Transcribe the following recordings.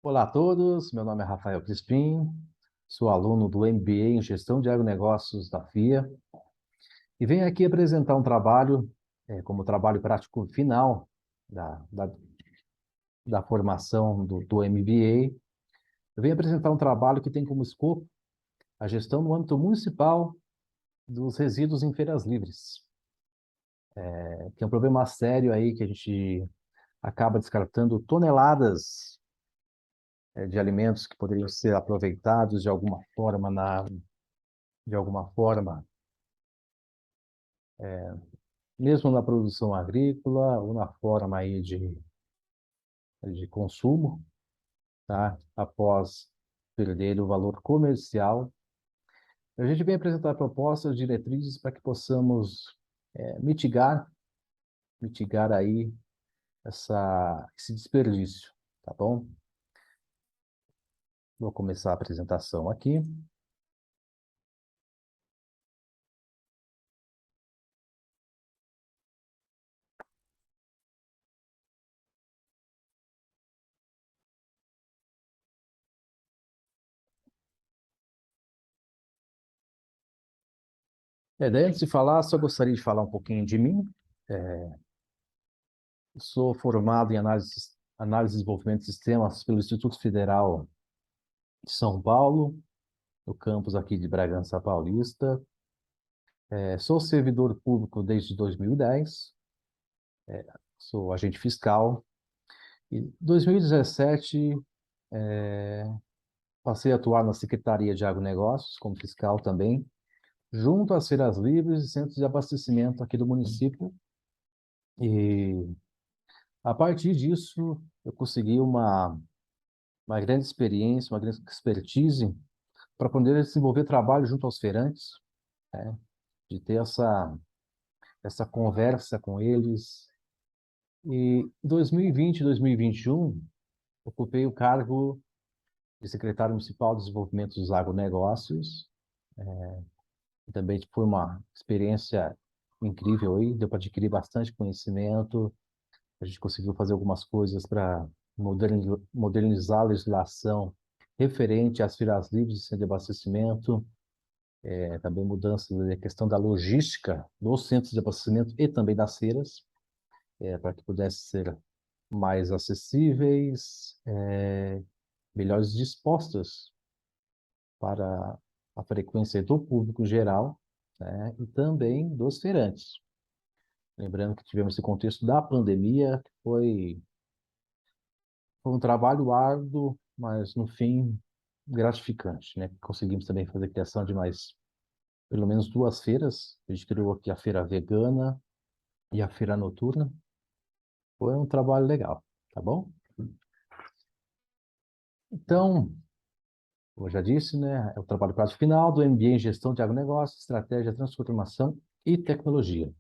Olá a todos, meu nome é Rafael Crispim, sou aluno do MBA em Gestão de Agronegócios da FIA e venho aqui apresentar um trabalho, como trabalho prático final da, da, da formação do MBA. Eu venho apresentar um trabalho que tem como escopo a gestão no âmbito municipal dos resíduos em feiras livres, que é um problema sério aí que a gente acaba descartando toneladas, de alimentos que poderiam ser aproveitados de alguma forma mesmo na produção agrícola ou na forma aí de consumo, tá? Após perder o valor comercial. A gente vem apresentar propostas, diretrizes para que possamos mitigar aí esse desperdício, tá bom? Vou começar a apresentação aqui. Antes de falar, só gostaria de falar um pouquinho de mim. Sou formado em análise e desenvolvimento de sistemas pelo Instituto Federal de São Paulo, no campus aqui de Bragança Paulista. Sou servidor público desde 2010, sou agente fiscal. Em 2017, passei a atuar na Secretaria de Agronegócios, como fiscal também, junto às feiras livres e centros de abastecimento aqui do município. E, a partir disso, eu consegui uma grande experiência, uma grande expertise para poder desenvolver trabalho junto aos feirantes, né? De ter essa conversa com eles. E em 2020 e 2021, ocupei o cargo de secretário municipal de desenvolvimento dos agronegócios. Também foi uma experiência incrível aí, deu para adquirir bastante conhecimento. A gente conseguiu fazer algumas coisas para modernizar a legislação referente às feiras livres de abastecimento, também mudança da questão da logística dos centros de abastecimento e também das feiras, para que pudesse ser mais acessíveis, melhores dispostas para a frequência do público geral, né, e também dos feirantes. Lembrando que tivemos esse contexto da pandemia, que foi um trabalho árduo, mas no fim gratificante, né? Conseguimos também fazer a criação de mais, pelo menos duas feiras. A gente criou aqui a feira vegana e a feira noturna. Foi um trabalho legal, tá bom? Então, como eu já disse, né, é o trabalho prático final do MBA em Gestão de Agronegócios, Estratégia, Transformação e Tecnologia.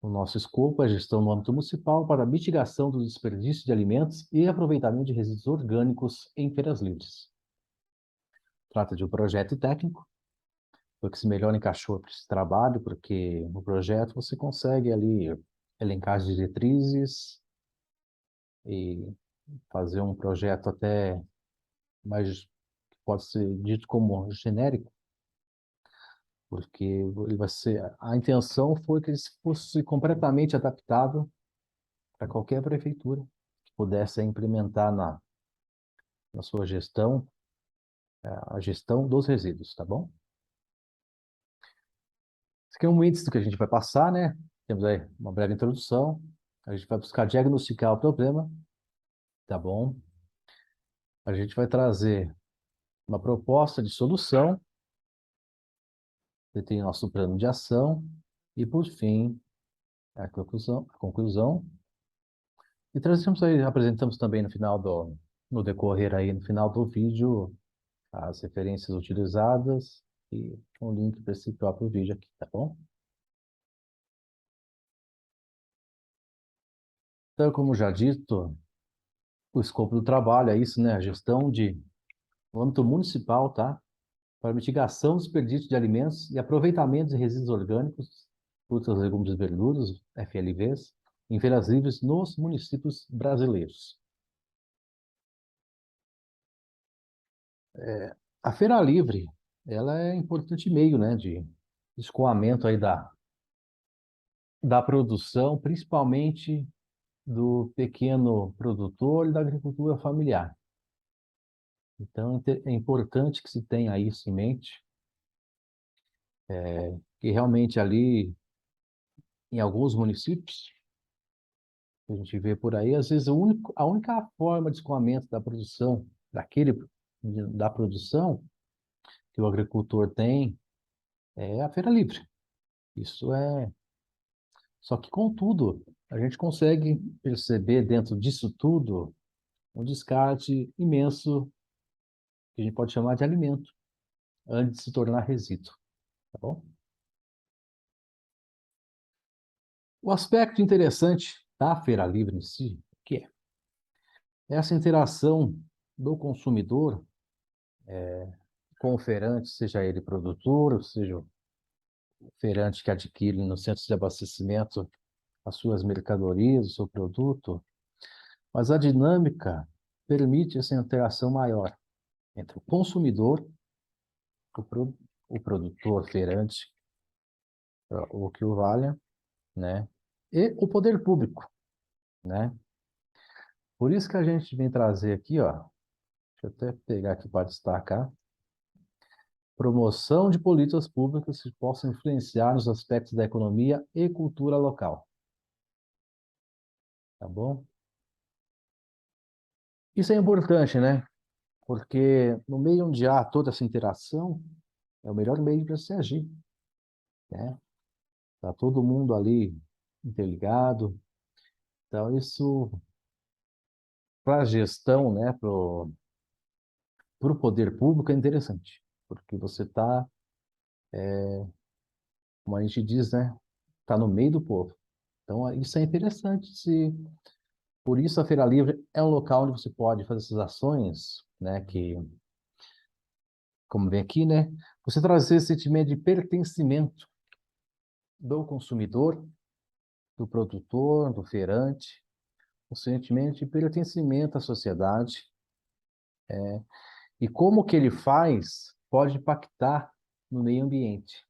O nosso escopo é a gestão no âmbito municipal para a mitigação do desperdício de alimentos e aproveitamento de resíduos orgânicos em feiras livres. Trata de um projeto técnico, foi o que se melhor encaixou para esse trabalho, porque no projeto você consegue ali elencar as diretrizes e fazer um projeto até mais, pode ser dito como genérico, porque ele vai ser, a intenção foi que ele fosse completamente adaptável para qualquer prefeitura que pudesse implementar na sua gestão, a gestão dos resíduos, tá bom? Esse aqui é um índice do que a gente vai passar, né? Temos aí uma breve introdução, a gente vai buscar diagnosticar o problema, tá bom? A gente vai trazer uma proposta de solução, tem nosso plano de ação e, por fim, a conclusão. E trazemos aí, apresentamos também no decorrer aí, no final do vídeo, as referências utilizadas e um link para esse próprio vídeo aqui, tá bom? Então, como já dito, o escopo do trabalho é isso, né? A gestão no âmbito municipal, tá? Para mitigação do desperdício de alimentos e aproveitamento de resíduos orgânicos, frutas, legumes e verduras, FLVs, em feiras livres nos municípios brasileiros. A Feira Livre, ela é importante meio, né, de escoamento aí da produção, principalmente do pequeno produtor e da agricultura familiar. Então, é importante que se tenha isso em mente, que realmente ali, em alguns municípios, que a gente vê por aí, às vezes a única forma de escoamento da produção, da produção que o agricultor tem, é a feira livre. Isso é. Só que, contudo, a gente consegue perceber dentro disso tudo um descarte imenso, que a gente pode chamar de alimento, antes de se tornar resíduo, tá bom? O aspecto interessante da feira livre em si, que é essa interação do consumidor com o feirante, seja ele produtor, ou seja o feirante que adquire nos centros de abastecimento as suas mercadorias, o seu produto, mas a dinâmica permite essa interação maior entre o consumidor, o, pro, o produtor, feirante, o que o valha, né? E o poder público, né? Por isso que a gente vem trazer aqui, ó, deixa eu até pegar aqui para destacar, promoção de políticas públicas que possam influenciar nos aspectos da economia e cultura local, tá bom? Isso é importante, né? Porque no meio onde há toda essa interação, é o melhor meio para se agir, né? Tá todo mundo ali interligado. Então, isso, para a gestão, né, para o poder público é interessante, porque você está, como a gente diz, né, está no meio do povo. Então, isso é interessante. Por isso, a Feira Livre é um local onde você pode fazer essas ações, né, que, como vem aqui, né, você trazer esse sentimento de pertencimento do consumidor, do produtor, do feirante, o sentimento de pertencimento à sociedade, e como que ele faz pode impactar no meio ambiente,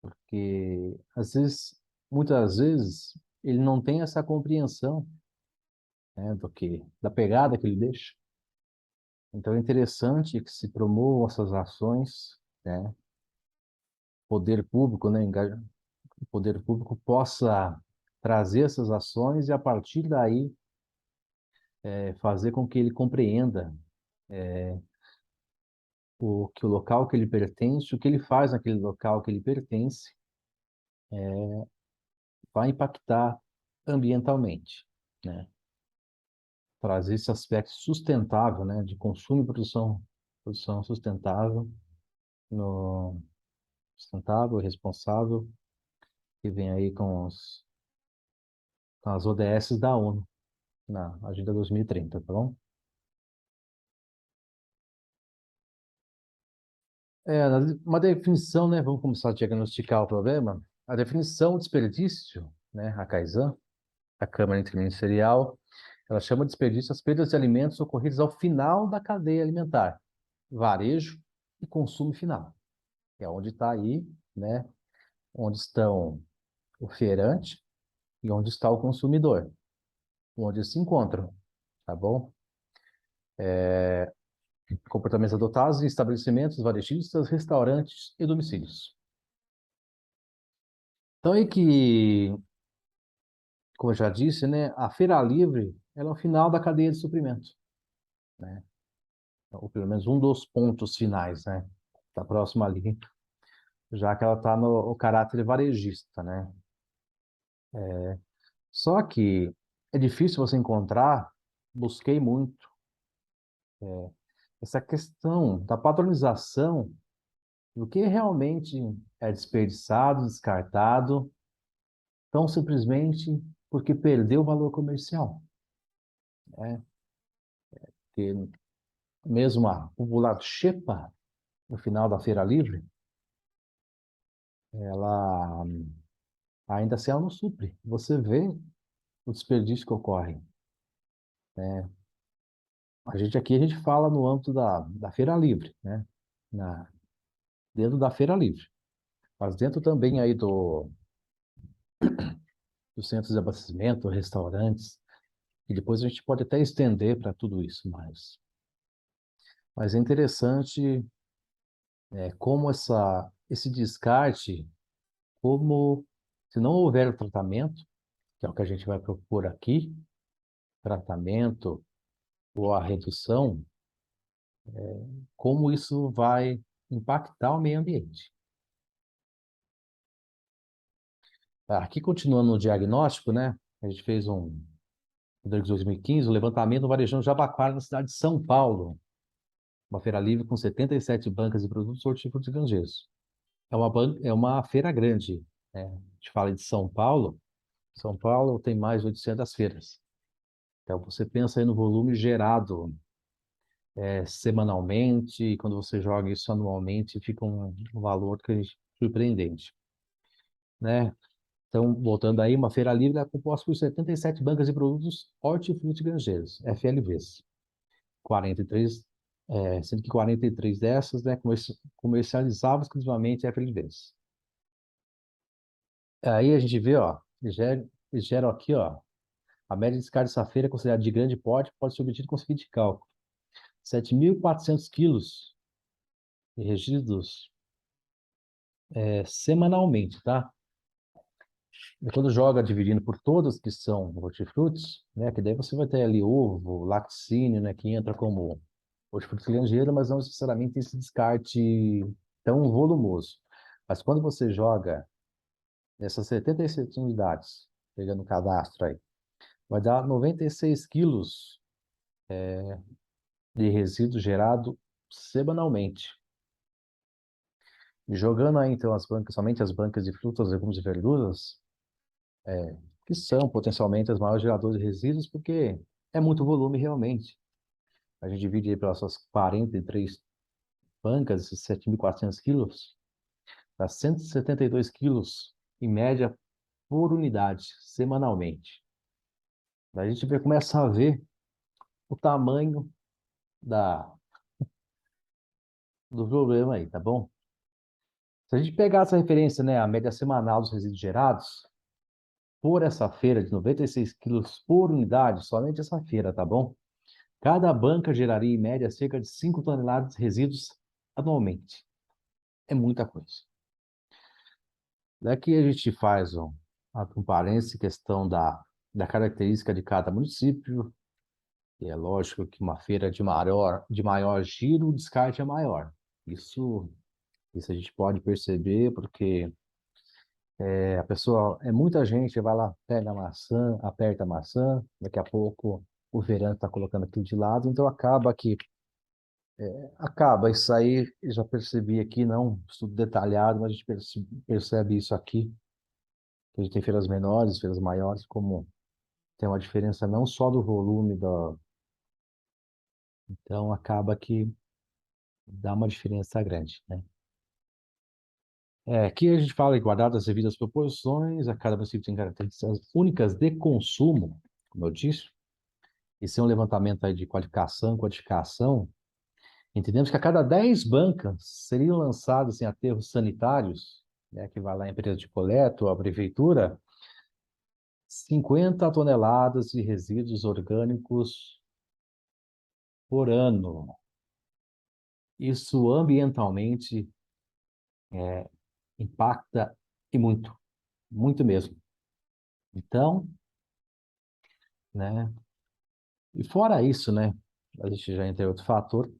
porque às vezes, muitas vezes, ele não tem essa compreensão, né, da pegada que ele deixa. Então é interessante que se promovam essas ações, né, poder público, né, o poder público possa trazer essas ações e a partir daí fazer com que ele compreenda o local que ele pertence, o que ele faz naquele local que ele pertence, vai impactar ambientalmente, né? Trazer esse aspecto sustentável, né, de consumo e produção sustentável, no sustentável, responsável, que vem aí com as ODS da ONU, na Agenda 2030, tá bom? Uma definição, né, vamos começar a diagnosticar o problema. A definição de desperdício, né, a Kaizen, a Câmara Interministerial, ela chama de desperdício as perdas de alimentos ocorridas ao final da cadeia alimentar, varejo e consumo final. Que é onde está aí, né, onde estão o feirante e onde está o consumidor, onde eles se encontram, tá bom? Comportamentos adotados em estabelecimentos varejistas, restaurantes e domicílios. Então, aí que, como eu já disse, né, a feira livre ela é o final da cadeia de suprimento, né? Ou pelo menos um dos pontos finais, né? Está próximo ali, já que ela está no caráter varejista, né? Só que é difícil você encontrar, busquei muito, essa questão da padronização do que realmente é desperdiçado, descartado, tão simplesmente porque perdeu o valor comercial, né? Que mesmo a popular xepa, no final da Feira Livre, ela ainda assim ela não supre. Você vê o desperdício que ocorre, né? a gente fala no âmbito da Feira Livre, né? Na, dentro da Feira Livre. Mas dentro também aí dos centros de abastecimento, restaurantes, e depois a gente pode até estender para tudo isso, mas é interessante como esse descarte, como se não houver o tratamento, que é o que a gente vai propor aqui, tratamento ou a redução, como isso vai impactar o meio ambiente. Aqui, continuando no diagnóstico, né? A gente fez durante 2015, o levantamento do varejão Jabaquara, na cidade de São Paulo. Uma feira livre com 77 bancas de produtos hortícolas e granjeiros. É uma feira grande, né? A gente fala de São Paulo. São Paulo tem mais de 800 feiras. Então, você pensa aí no volume gerado semanalmente, e quando você joga isso anualmente, fica um valor que é surpreendente, né? Então, voltando aí, uma feira livre é composta por 77 bancas de produtos hortifruti granjeiros, FLVs. 43, sendo que 43 dessas, né, comercializavam exclusivamente FLVs. Aí a gente vê, ó, eles geram aqui, ó, a média de descarte dessa feira, considerada de grande porte, pode ser obtida com o seguinte cálculo: 7.400 quilos de resíduos semanalmente, tá? E quando joga dividindo por todas que são hortifrutis, né, que daí você vai ter ali ovo, laticínio, né, que entra como hortifruti granjeiro, mas não necessariamente esse descarte tão volumoso. Mas quando você joga essas 77 unidades, pegando o cadastro aí, vai dar 96 quilos de resíduo gerado semanalmente. E jogando aí, então, somente as bancas de frutas, legumes e verduras, que são potencialmente as maiores geradoras de resíduos, porque é muito volume realmente. A gente divide aí pelas suas 43 bancas, esses 7.400 quilos, dá 172 quilos, em média, por unidade, semanalmente. Daí a gente começa a ver o tamanho da, do problema aí, tá bom? Se a gente pegar essa referência, né, a média semanal dos resíduos gerados, por essa feira de 96 quilos por unidade, somente essa feira, tá bom? Cada banca geraria, em média, cerca de 5 toneladas de resíduos anualmente. É muita coisa. Daqui a gente faz um parênteses, questão da característica de cada município. E é lógico que uma feira de maior giro, o descarte é maior. Isso, isso a gente pode perceber, porque a pessoa, é muita gente, vai lá, pega a maçã, aperta a maçã, daqui a pouco o verão está colocando aquilo de lado, então acaba isso aí, eu já percebi aqui, não um estudo detalhado, mas a gente percebe isso aqui, que a gente tem feiras menores, feiras maiores, como tem uma diferença não só do volume então acaba que dá uma diferença grande, né? Aqui a gente fala em guardadas as devidas proporções, a cada município tem características únicas de consumo, como eu disse. Isso é um levantamento aí de qualificação, codificação. Entendemos que a cada 10 bancas seriam lançados em aterros sanitários, né, que vai lá a empresa de coleta ou a prefeitura, 50 toneladas de resíduos orgânicos por ano. Isso ambientalmente impacta e muito, muito mesmo. Então, né, e fora isso, né, a gente já entra em outro fator.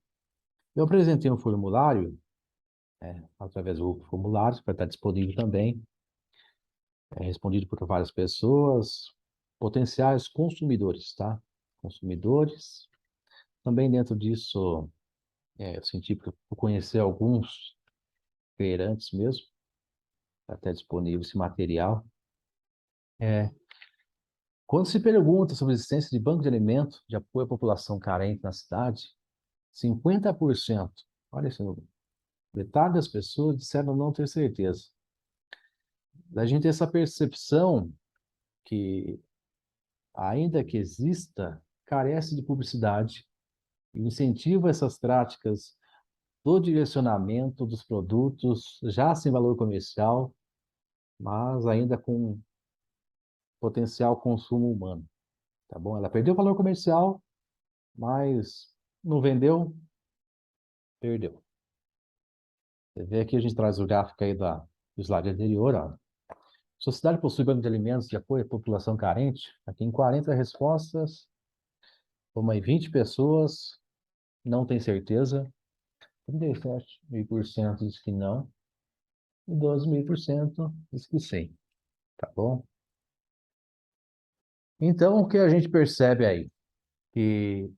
Eu apresentei um formulário, através do formulário, que vai estar disponível também, respondido por várias pessoas, potenciais consumidores, tá? Consumidores. Também dentro disso, eu senti por conhecer alguns feirantes mesmo, tá até disponível esse material. É, quando se pergunta sobre a existência de banco de alimento de apoio à população carente na cidade, 50%, olha esse número, metade das pessoas disseram não ter certeza. Da gente ter essa percepção que, ainda que exista, carece de publicidade, incentiva essas práticas do direcionamento dos produtos já sem valor comercial, mas ainda com potencial consumo humano, tá bom? Ela perdeu valor comercial, mas não vendeu, perdeu. Você vê aqui, a gente traz o gráfico aí do slide anterior, ó. Sociedade possui banco de alimentos de apoio à população carente. Aqui em 40 respostas, como aí 20 pessoas não tem certeza, 37,5% diz que não, e 12,5% diz que sim, tá bom? Então, o que a gente percebe aí? Que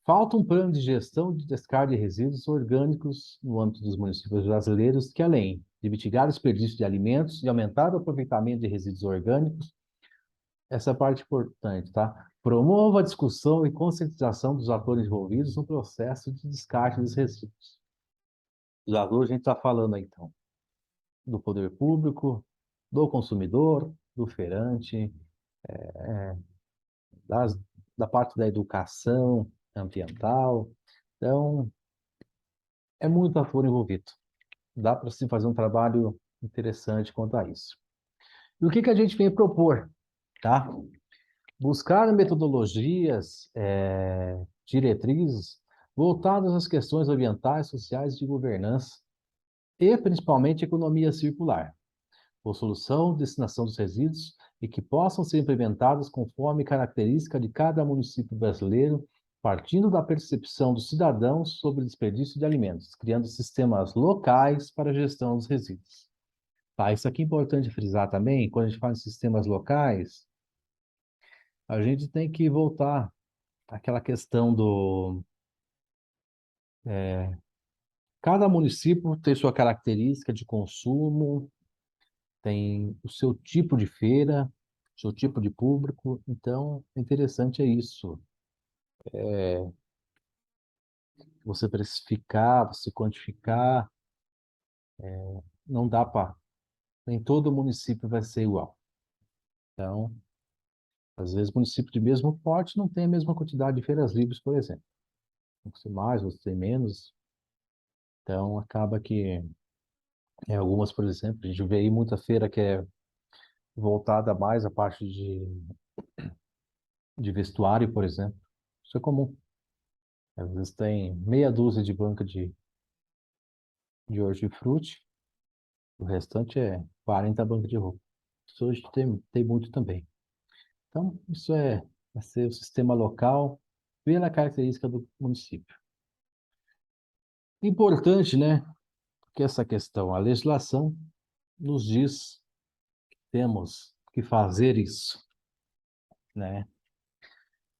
falta um plano de gestão de descarte de resíduos orgânicos no âmbito dos municípios brasileiros, que além de mitigar o desperdício de alimentos e aumentar o aproveitamento de resíduos orgânicos, essa parte é importante, tá? Promova a discussão e conscientização dos atores envolvidos no processo de descarte dos resíduos. Os atores, a gente está falando aí, então, do poder público, do consumidor, do feirante, das, da parte da educação ambiental. Então, é muito ator envolvido. Dá para se fazer um trabalho interessante quanto a isso. E o que a gente vem propor, tá? Buscar metodologias, diretrizes voltadas às questões ambientais, sociais e de governança, e principalmente economia circular, por solução, destinação dos resíduos e que possam ser implementadas conforme característica de cada município brasileiro, partindo da percepção dos cidadãos sobre o desperdício de alimentos, criando sistemas locais para a gestão dos resíduos. Tá, isso aqui é importante frisar também, quando a gente fala em sistemas locais, a gente tem que voltar àquela questão do... Cada município tem sua característica de consumo, tem o seu tipo de feira, o seu tipo de público, então, interessante é isso. Você precificar, você quantificar, não dá para... Nem todo município vai ser igual. Então, às vezes, município de mesmo porte não tem a mesma quantidade de feiras livres, por exemplo. Você mais, você tem menos. Então, acaba que, algumas, por exemplo, a gente vê aí muita feira que é voltada mais à parte de vestuário, por exemplo. Isso é comum. Às vezes tem meia dúzia de banca de hortifruti, o restante é 40 bancas de roupa. Isso hoje tem muito também. Então, isso vai ser o sistema local pela característica do município. Importante, né, que essa questão, a legislação nos diz que temos que fazer isso, né?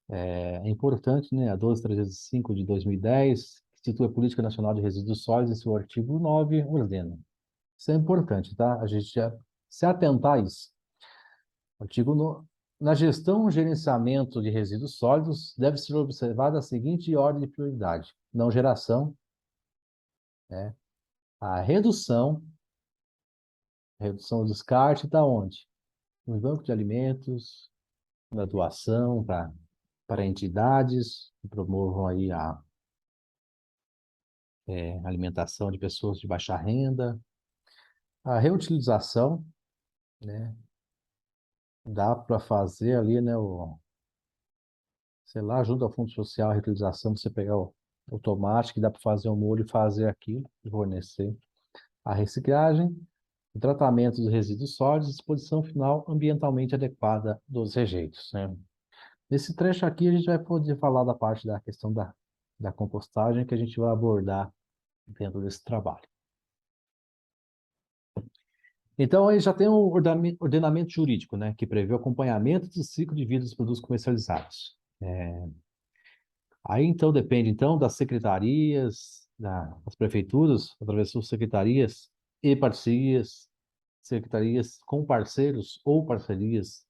É importante, né, a 12.305 de 2010, que institui a Política Nacional de Resíduos Sólidos, em seu artigo 9 ordena. Isso é importante, tá? A gente já se atentar a isso. Artigo no... Na gestão e gerenciamento de resíduos sólidos, deve ser observada a seguinte ordem de prioridade: não geração, né? A redução do descarte está onde? No banco de alimentos, na doação para entidades que promovam aí a alimentação de pessoas de baixa renda, a reutilização, né? Dá para fazer ali, né, sei lá, junto ao Fundo Social, a reutilização, você pegar o tomate, que dá para fazer um molho e fazer aquilo, e fornecer. A reciclagem, o tratamento dos resíduos sólidos, disposição final ambientalmente adequada dos rejeitos, né? Nesse trecho aqui, a gente vai poder falar da parte da questão da compostagem, que a gente vai abordar dentro desse trabalho. Então, aí já tem um ordenamento jurídico, né, que prevê o acompanhamento do ciclo de vida dos produtos comercializados. Aí, então, depende, então, das secretarias, das prefeituras, através das suas secretarias e parcerias, secretarias com parceiros ou parcerias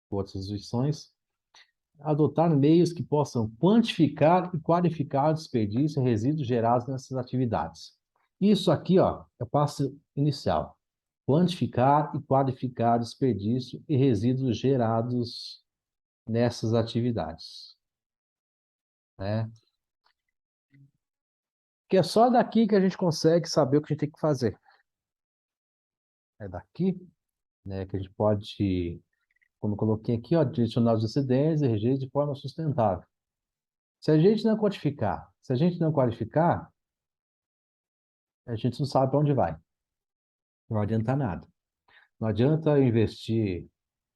com outras instituições, adotar meios que possam quantificar e qualificar o desperdício e resíduos gerados nessas atividades. Isso aqui, ó, é o passo inicial. Quantificar e qualificar o desperdício e resíduos gerados nessas atividades, né? que é só daqui que a gente consegue saber o que a gente tem que fazer. É daqui, né, que a gente pode, como eu coloquei aqui, ó, direcionar os excedentes e reger de forma sustentável. Se a gente não quantificar, se a gente não qualificar, a gente não sabe para onde vai. Não adianta nada. Não adianta eu investir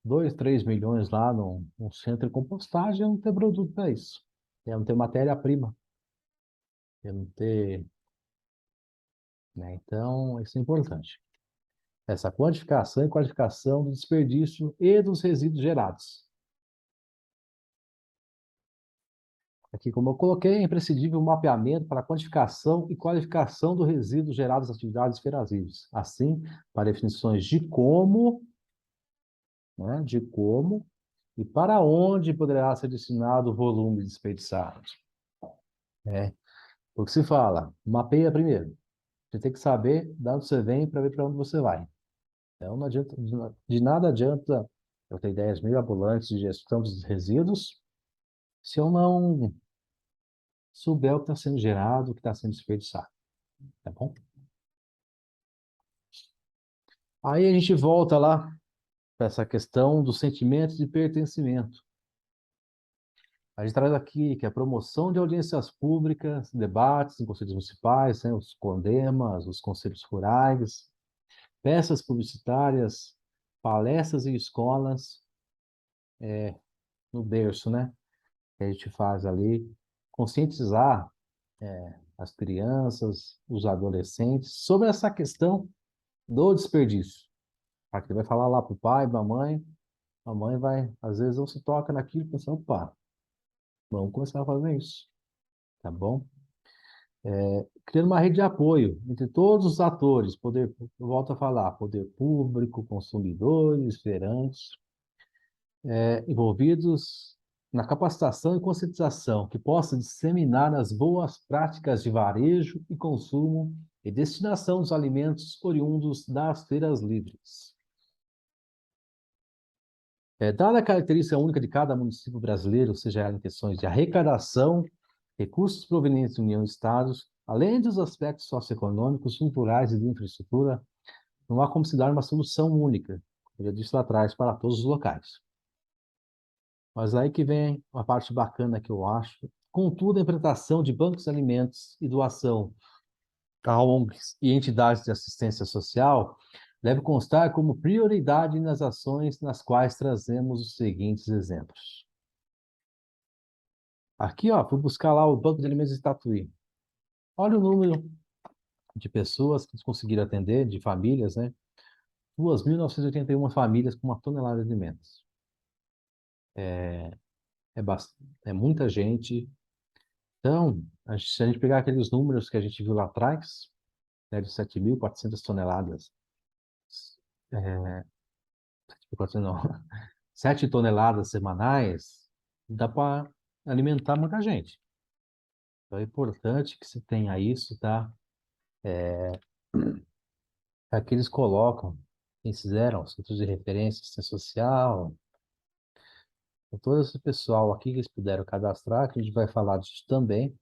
2, 3 milhões lá num centro de compostagem e eu não ter produto para isso. Eu não ter matéria-prima. Eu não ter, né? Então, isso é importante. Essa quantificação e qualificação do desperdício e dos resíduos gerados. Aqui, como eu coloquei, é imprescindível o mapeamento para a quantificação e qualificação do resíduo gerado das atividades feras livres. Assim, para definições de como, né, de como e para onde poderá ser destinado o volume desperdiçado. É, o que se fala, mapeia primeiro. Você tem que saber de onde você vem para ver para onde você vai. Então, não adianta, de nada adianta eu ter ideias mirabolantes de gestão dos resíduos se eu não souber o que está sendo gerado, o que está sendo desperdiçado. Tá bom? Aí a gente volta lá para essa questão do sentimento de pertencimento. A gente traz aqui que a promoção de audiências públicas, debates em conselhos municipais, né, os CONDEMAs, os conselhos rurais, peças publicitárias, palestras em escolas, no berço, né? Que a gente faz ali, conscientizar as crianças, os adolescentes sobre essa questão do desperdício. Aqui vai falar lá para o pai, para a mãe vai, às vezes, não se toca naquilo e pensa, opa, vamos começar a fazer isso, tá bom? Criando uma rede de apoio entre todos os atores, poder, eu volto a falar, poder público, consumidores, feirantes, envolvidos na capacitação e conscientização, que possa disseminar as boas práticas de varejo e consumo e destinação dos alimentos oriundos das feiras livres. Dada a característica única de cada município brasileiro, seja ela em questões de arrecadação, recursos provenientes da União e Estados, além dos aspectos socioeconômicos, culturais e de infraestrutura, não há como se dar uma solução única, como eu disse lá atrás, para todos os locais. Mas aí que vem uma parte bacana que eu acho. Contudo, a implementação de bancos de alimentos e doação a ONGs e entidades de assistência social deve constar como prioridade nas ações nas quais trazemos os seguintes exemplos. Aqui, ó, fui buscar lá o Banco de Alimentos de Tatuí. Olha o número de pessoas que eles conseguiram atender, de famílias, né? 2.981 famílias com 1 tonelada de alimentos. É muita gente. Então, se a gente pegar aqueles números que a gente viu lá atrás, né, de 7.400 toneladas, é, 7.400 não, 7 toneladas semanais, dá para alimentar muita gente. Então, é importante que se tenha isso, tá? Aqui eles colocam, quem fizeram, centros de referência, assistência social, com todo esse pessoal aqui que eles puderam cadastrar, que a gente vai falar disso também,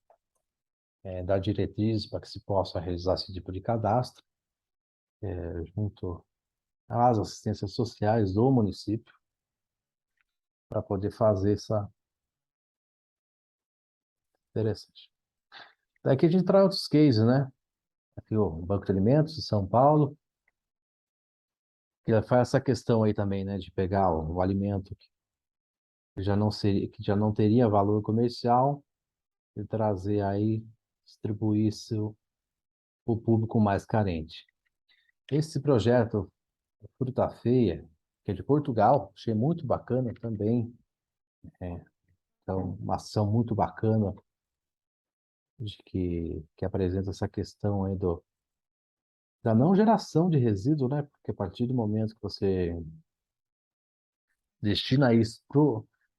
dar diretrizes para que se possa realizar esse tipo de cadastro, junto às assistências sociais do município, para poder fazer essa interessante. Daqui a gente traz outros cases, né? Aqui o Banco de Alimentos de São Paulo, que faz essa questão aí também, né, de pegar o alimento que já não seria, que já não teria valor comercial e trazer aí, distribuir isso para o público mais carente. Esse projeto Fruta Feia, que é de Portugal, achei muito bacana também. É, então, uma ação muito bacana que apresenta essa questão aí da não geração de resíduo, né? Porque a partir do momento que você destina isso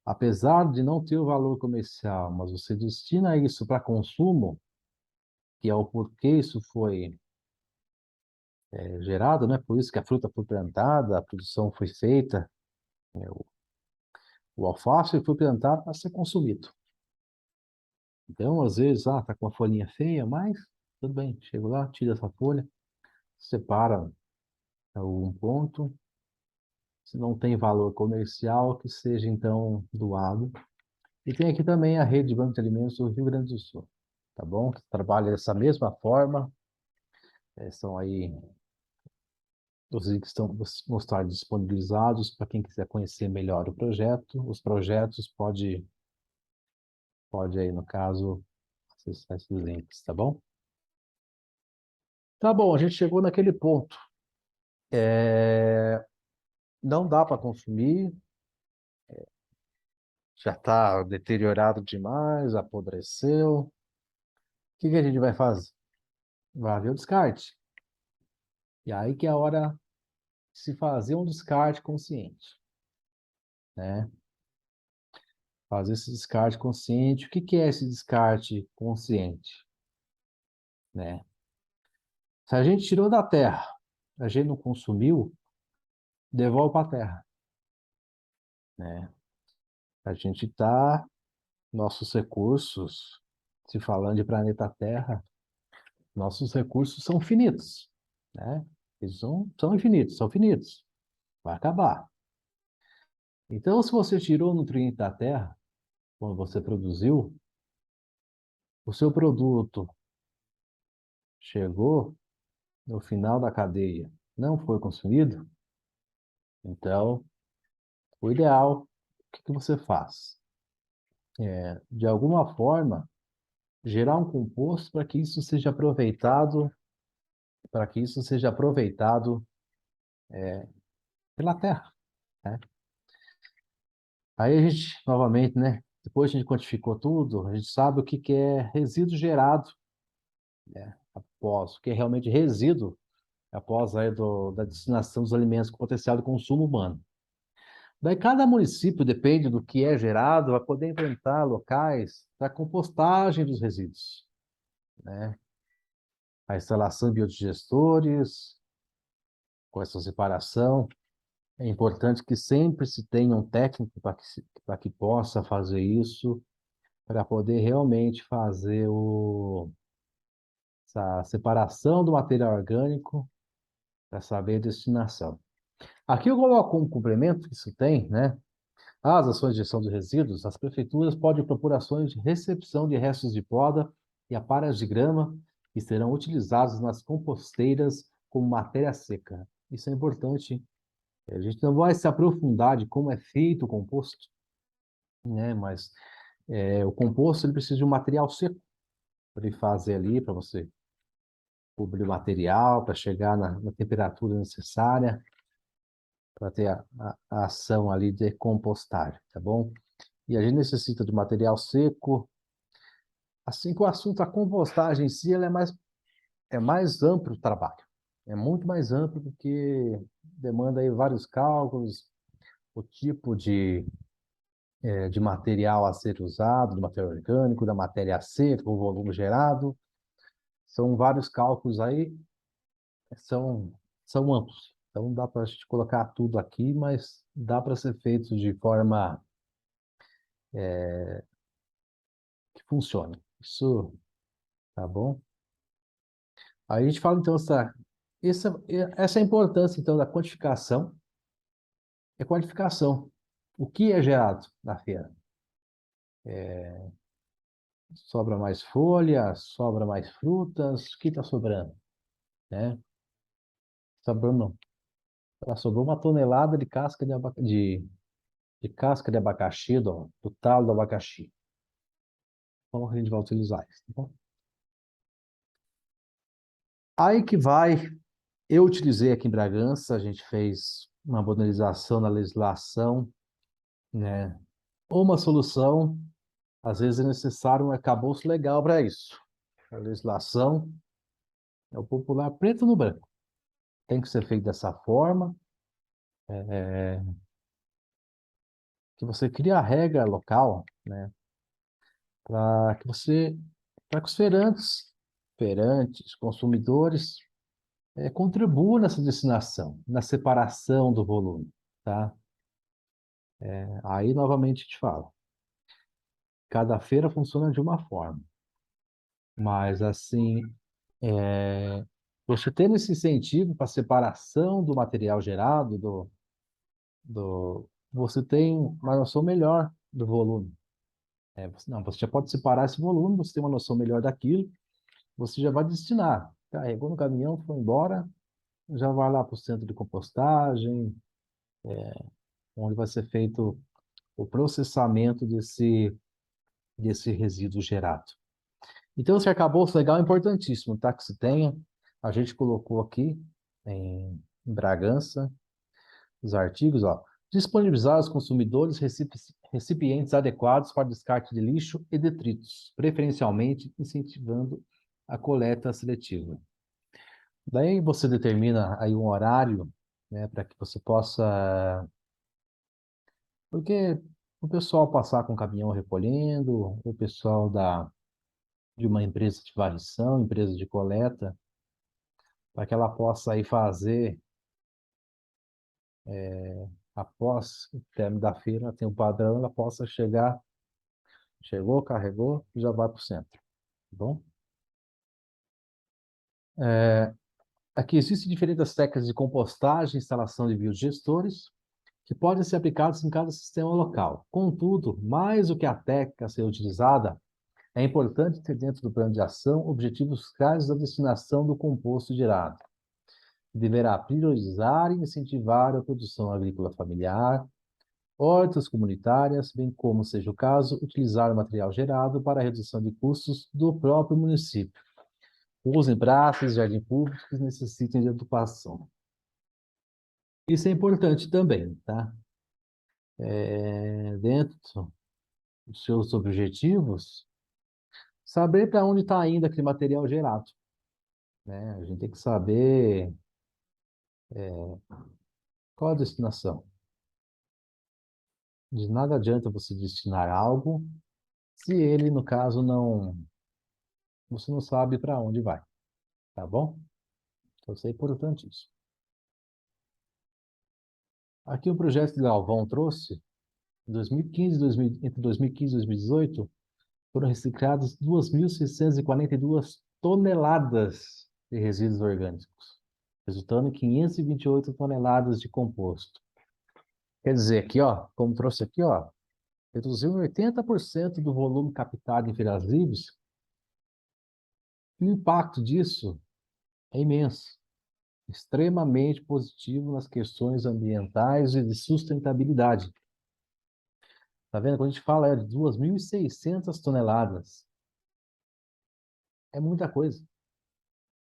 apesar de não ter o valor comercial, mas você destina isso para consumo, que é o porquê isso foi gerado, né? Por isso que a fruta foi plantada, a produção foi feita, né? O alface foi plantado para ser consumido. Então, às vezes, tá com a folhinha feia, mas tudo bem, chego lá, tira essa folha, separa um ponto, se não tem valor comercial, que seja então doado. E tem aqui também a rede de banco de alimentos do Rio Grande do Sul, tá bom? Que trabalha dessa mesma forma, são aí os links estão mostrados disponibilizados para quem quiser conhecer melhor o projeto. Os projetos pode aí, no caso, acessar esses links, tá bom? Tá bom, a gente chegou naquele ponto. Não dá para consumir, já está deteriorado demais, apodreceu. O que que a gente vai fazer? Vai haver o descarte. E aí que é a hora de se fazer um descarte consciente, né? Fazer esse descarte consciente. O que que é esse descarte consciente, né? Se a gente tirou da terra, a gente não consumiu, devolve para a terra, né? A gente está, nossos recursos, se falando de planeta Terra, nossos recursos são finitos, né? Eles são infinitos, são finitos. Vai acabar. Então, se você tirou o nutriente da terra, quando você produziu, o seu produto chegou no final da cadeia, não foi consumido, então, o ideal, o que que você faz? De alguma forma, gerar um composto para que isso seja aproveitado, para que isso seja aproveitado pela terra, né? Aí a gente, novamente, né? Depois a gente quantificou tudo, a gente sabe o que que é resíduo gerado, né? Após, o que é realmente resíduo após aí da destinação dos alimentos com potencial de consumo humano. Daí cada município, depende do que é gerado, vai poder implementar locais para compostagem dos resíduos, né? A instalação de biodigestores, com essa separação. É importante que sempre se tenha um técnico para que possa fazer isso, para poder realmente fazer essa separação do material orgânico, para saber a destinação. Aqui eu coloco como complemento que isso tem, né? As ações de gestão de resíduos, as prefeituras podem propor ações de recepção de restos de poda e aparas de grama que serão utilizados nas composteiras como matéria seca. Isso é importante. A gente não vai se aprofundar de como é feito o composto, né? Mas o composto ele precisa de um material seco para ele fazer ali, para você cobrir o material, para chegar na temperatura necessária, para ter a ação ali de compostagem, tá bom? E a gente necessita de material seco. Assim que o assunto da compostagem em si, ela é mais amplo o trabalho. É muito mais amplo porque demanda aí vários cálculos, o tipo de material a ser usado, do material orgânico, da matéria seca, o volume gerado. São vários cálculos aí, são, são amplos. Então, não dá para a gente colocar tudo aqui, mas dá para ser feito de forma que funcione. Isso, tá bom? Aí a gente fala, então, essa é a importância, então, da quantificação. É quantificação. O que é gerado na feira? Sobra mais folha, sobra mais frutas, o que está sobrando, né? Sobrando, sobrou uma tonelada de casca de casca de abacaxi, do talo do abacaxi. Como a gente vai utilizar isso, tá bom? Aí que vai, eu utilizei aqui em Bragança, a gente fez uma modernização na legislação, né? Uma solução, às vezes é necessário um arcabouço legal para isso. A legislação é o popular preto no branco. Tem que ser feito dessa forma, que você cria a regra local, né? Para que para que os feirantes, consumidores, contribuam nessa destinação, na separação do volume, tá? Aí, novamente, te falo, cada feira funciona de uma forma, mas, assim, Você tendo esse incentivo para separação do material gerado, você tem uma noção melhor do volume. Não, você já pode separar esse volume, você tem uma noção melhor daquilo, você já vai destinar. Carregou no caminhão, foi embora, já vai lá para o centro de compostagem, onde vai ser feito o processamento desse resíduo gerado. Então, esse arcabouço legal é importantíssimo, tá? Que se tenha. A gente colocou aqui em Bragança os artigos, ó. Disponibilizar aos consumidores recipientes adequados para descarte de lixo e detritos, preferencialmente incentivando a coleta seletiva. Daí você determina aí um horário, né, para que você possa. Porque o pessoal passar com o caminhão recolhendo, o pessoal de uma empresa de varrição, empresa de coleta, para que ela possa aí fazer, após o término da feira, tem um padrão, ela possa chegar, chegou, carregou, já vai para o centro, tá bom? Aqui existem diferentes técnicas de compostagem, instalação de biodigestores, que podem ser aplicados em cada sistema local. Contudo, mais do que a técnica a ser utilizada, é importante ter dentro do plano de ação objetivos claros da destinação do composto gerado. Deverá priorizar e incentivar a produção agrícola familiar, hortas comunitárias, bem como, seja o caso, utilizar o material gerado para a redução de custos do próprio município. Usem praças, jardim públicos que necessitem de ocupação. Isso é importante também, tá? Dentro dos seus objetivos, saber para onde está indo aquele material gerado, né? A gente tem que saber qual a destinação. De nada adianta você destinar algo se ele, no caso, não, você não sabe para onde vai, tá bom? Então, isso é importante isso. Aqui o projeto de Galvão trouxe, em 2015, entre 2015 e 2018, foram recicladas 2.642 toneladas de resíduos orgânicos, resultando em 528 toneladas de composto. Quer dizer, aqui, ó, como trouxe aqui, ó, reduziu em 80% do volume captado em feiras livres. E o impacto disso é imenso, extremamente positivo nas questões ambientais e de sustentabilidade. Tá vendo? Quando a gente fala de 2.600 toneladas, é muita coisa,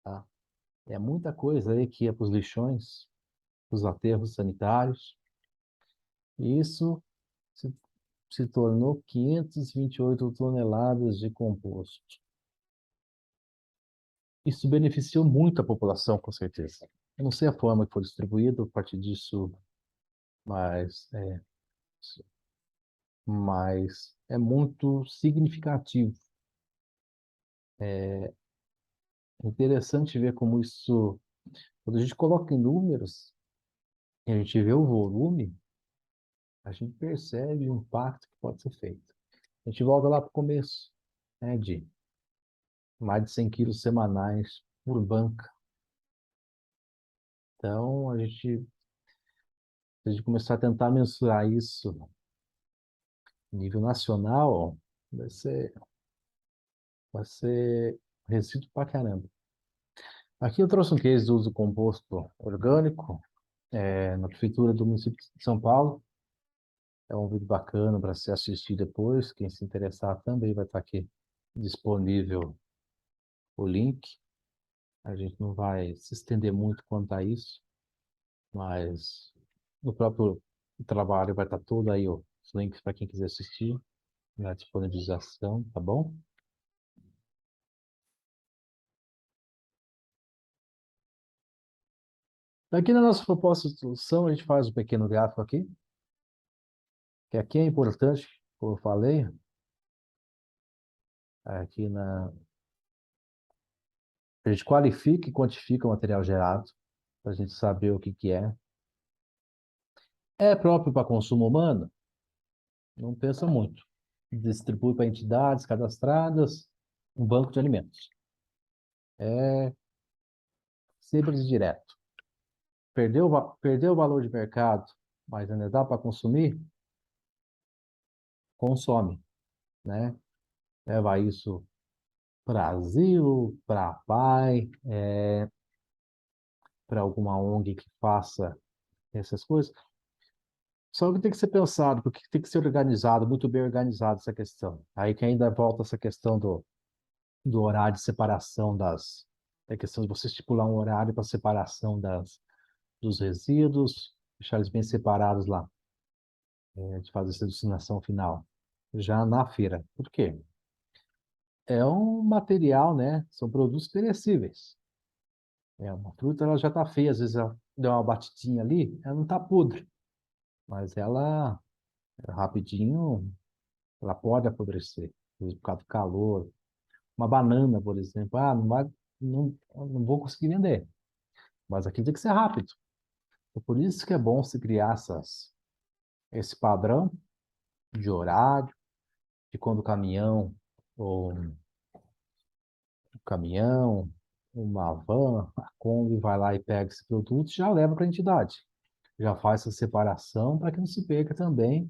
tá? É muita coisa aí que ia para os lixões, para os aterros sanitários. E isso se, se tornou 528 toneladas de composto. Isso beneficiou muito a população, com certeza. Eu não sei a forma que foi distribuído a partir disso, mas é muito significativo. É interessante ver como isso, quando a gente coloca em números, e a gente vê o volume, a gente percebe o impacto que pode ser feito. A gente volta lá para o começo, né, de mais de 100 quilos semanais por banca. Então, se a gente começar a tentar mensurar isso a nível nacional, vai ser, vai ser resíduo pra caramba. Aqui eu trouxe um case do uso composto orgânico, na prefeitura do município de São Paulo. É um vídeo bacana para se assistir depois. Quem se interessar também vai estar aqui disponível o link. A gente não vai se estender muito quanto a isso, mas no próprio trabalho vai estar todo aí os links para quem quiser assistir na disponibilização, tá bom? Aqui na nossa proposta de solução, a gente faz um pequeno gráfico aqui, que aqui é importante, como eu falei, aqui a gente qualifica e quantifica o material gerado, para a gente saber o que que é. É próprio para consumo humano? Não pensa muito. Distribui para entidades cadastradas, um banco de alimentos. É simples e direto. Perdeu o valor de mercado, mas ainda dá para consumir? Consome, né? Leva isso para asilo, para pai, para alguma ONG que faça essas coisas. Só que tem que ser pensado, porque tem que ser organizado, muito bem organizado essa questão. Aí que ainda volta essa questão do horário de separação a questão de você estipular um horário para separação dos resíduos, deixar eles bem separados lá, de fazer essa destinação final, já na feira. Por quê? É um material, né? São produtos perecíveis. Uma fruta, ela já está feia, às vezes ela deu uma batidinha ali, ela não está podre, mas ela, rapidinho, ela pode apodrecer, às vezes por causa do calor. Uma banana, por exemplo, não vou conseguir vender, mas aqui tem que ser rápido. Então, por isso que é bom se criar esse padrão de horário, de quando ou o caminhão, uma van, a Kombi vai lá e pega esse produto e já leva para a entidade. Já faz essa separação para que não se perca também,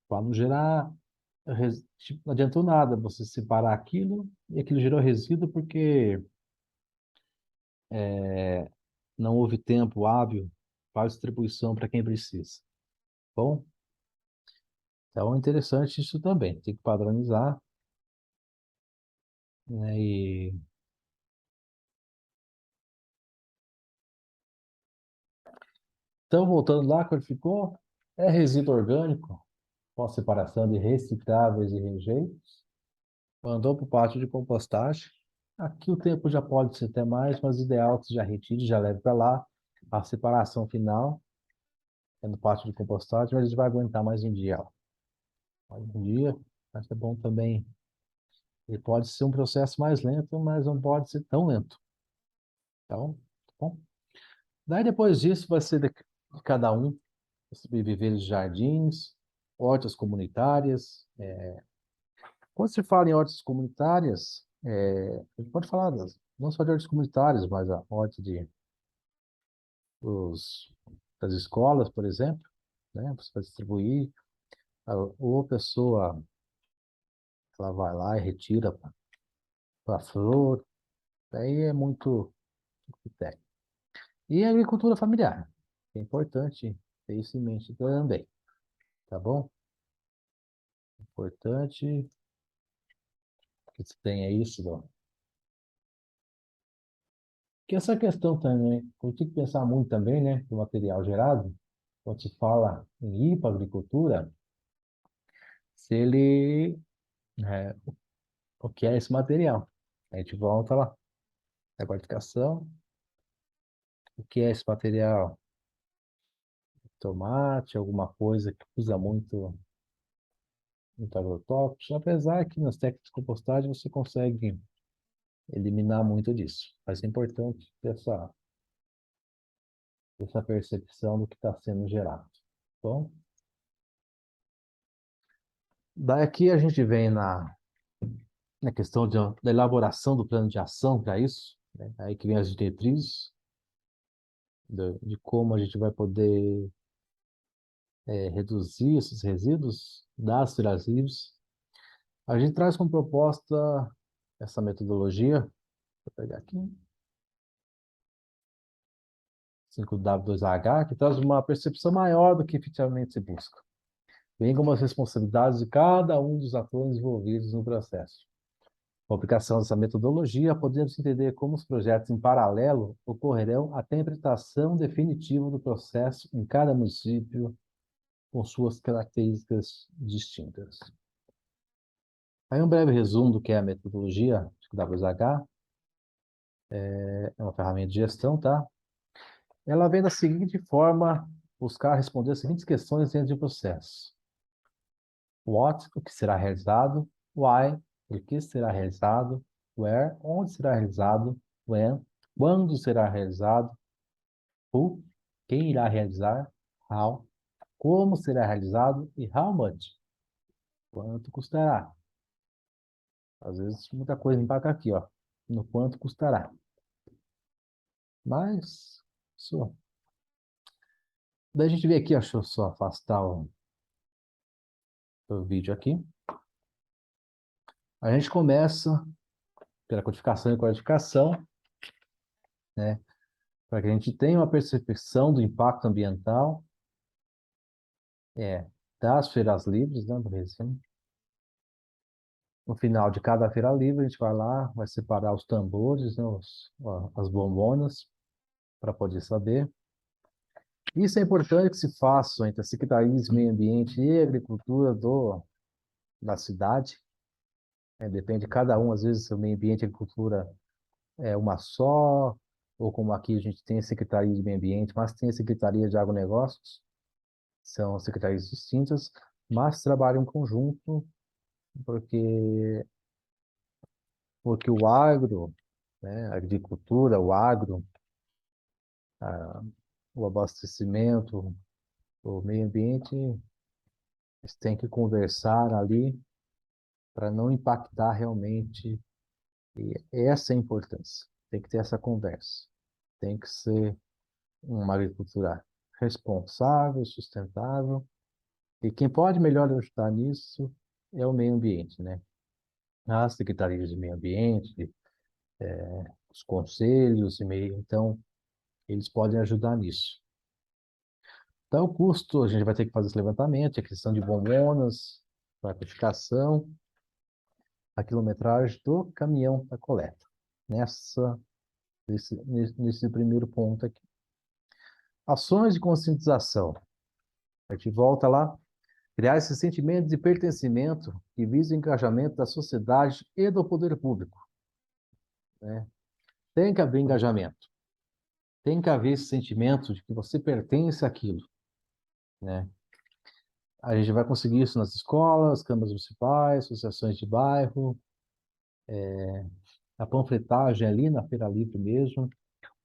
para não gerar. Tipo, não adiantou nada você separar aquilo e aquilo gerou resíduo porque não houve tempo hábil para distribuição para quem precisa. Bom, então é interessante isso também. Tem que padronizar, né? Então, voltando lá, quando ficou, é resíduo orgânico, pós-separação de recicláveis e rejeitos, mandou para o pátio de compostagem. Aqui o tempo já pode ser até mais, mas o ideal é que você já retire, já leve para lá. A separação final é no pátio de compostagem, mas a gente vai aguentar mais um dia. Ó. Mais um dia, mas é bom também. Ele pode ser um processo mais lento, mas não pode ser tão lento. Então, tá bom. Daí depois disso vai ser de cada um, sobreviver de jardins, hortas comunitárias. Quando se fala em hortas comunitárias, a gente pode falar não só de hortas comunitárias, mas a horta dos, das escolas, por exemplo, né? Você vai distribuir, ou a pessoa ela vai lá e retira para a flor, aí é muito critério. E a agricultura familiar, é importante ter isso em mente também, tá bom? Importante que se tenha isso, ó. Que essa questão também, eu tenho que pensar muito também, né, do material gerado, quando se fala em ir para a agricultura, se ele, é, o que é esse material? A gente volta lá, a qualificação, o que é esse material? Tomate, alguma coisa que usa muito agrotóxico, apesar que nas técnicas de compostagem você consegue eliminar muito disso. Mas é importante ter essa percepção do que está sendo gerado. Bom, daqui a gente vem na questão da elaboração do plano de ação para isso, né? Aí que vem as diretrizes de como a gente vai poder reduzir esses resíduos das feiras livres. A gente traz como proposta essa metodologia, vou pegar aqui, 5W2H, que traz uma percepção maior do que efetivamente se busca, bem como as responsabilidades de cada um dos atores envolvidos no processo. Com a aplicação dessa metodologia, podemos entender como os projetos em paralelo ocorrerão até a implementação definitiva do processo em cada município, com suas características distintas. Aí um breve resumo do que é a metodologia de WH, é uma ferramenta de gestão, tá? Ela vem da seguinte forma, buscar responder as seguintes questões dentro do processo. What, o que será realizado. Why, por que será realizado. Where, onde será realizado. When, quando será realizado. Who, quem irá realizar. How, como será realizado. E how much, quanto custará. Às vezes muita coisa empaca aqui, ó. no quanto custará. Mas, só. Daí a gente vê aqui, deixa eu só afastar o vídeo aqui. A gente começa pela codificação e codificação, né? Para que a gente tenha uma percepção do impacto ambiental das feiras livres, né, do Recife. No final de cada feira livre, a gente vai lá, vai separar os tambores, né, as bombonas, para poder saber. Isso é importante que se faça entre a Secretaria de Meio Ambiente e Agricultura da cidade. Depende de cada um, às vezes o meio ambiente e agricultura é uma só, ou como aqui a gente tem a Secretaria de Meio Ambiente, mas tem a Secretaria de Agronegócios, são secretarias distintas, mas trabalham em conjunto, porque, porque o agro, né, a agricultura, o agro, a, o abastecimento, o meio ambiente, eles têm que conversar ali para não impactar realmente. E essa é a importância. Tem que ter essa conversa. Tem que ser uma agricultura responsável, sustentável. E quem pode melhor ajudar nisso é o meio ambiente, né? As secretarias de meio ambiente, os conselhos e meio, então eles podem ajudar nisso. Então, o custo, a gente vai ter que fazer esse levantamento, a questão de bombonas, a codificação, a quilometragem do caminhão da coleta. Nesse primeiro ponto aqui. Ações de conscientização. A gente volta lá. Criar esse sentimento de pertencimento que visa o engajamento da sociedade e do poder público, né? Tem que haver engajamento. Tem que haver esse sentimento de que você pertence àquilo, né? A gente vai conseguir isso nas escolas, câmaras municipais, associações de bairro, a panfletagem ali na Feira Livre mesmo,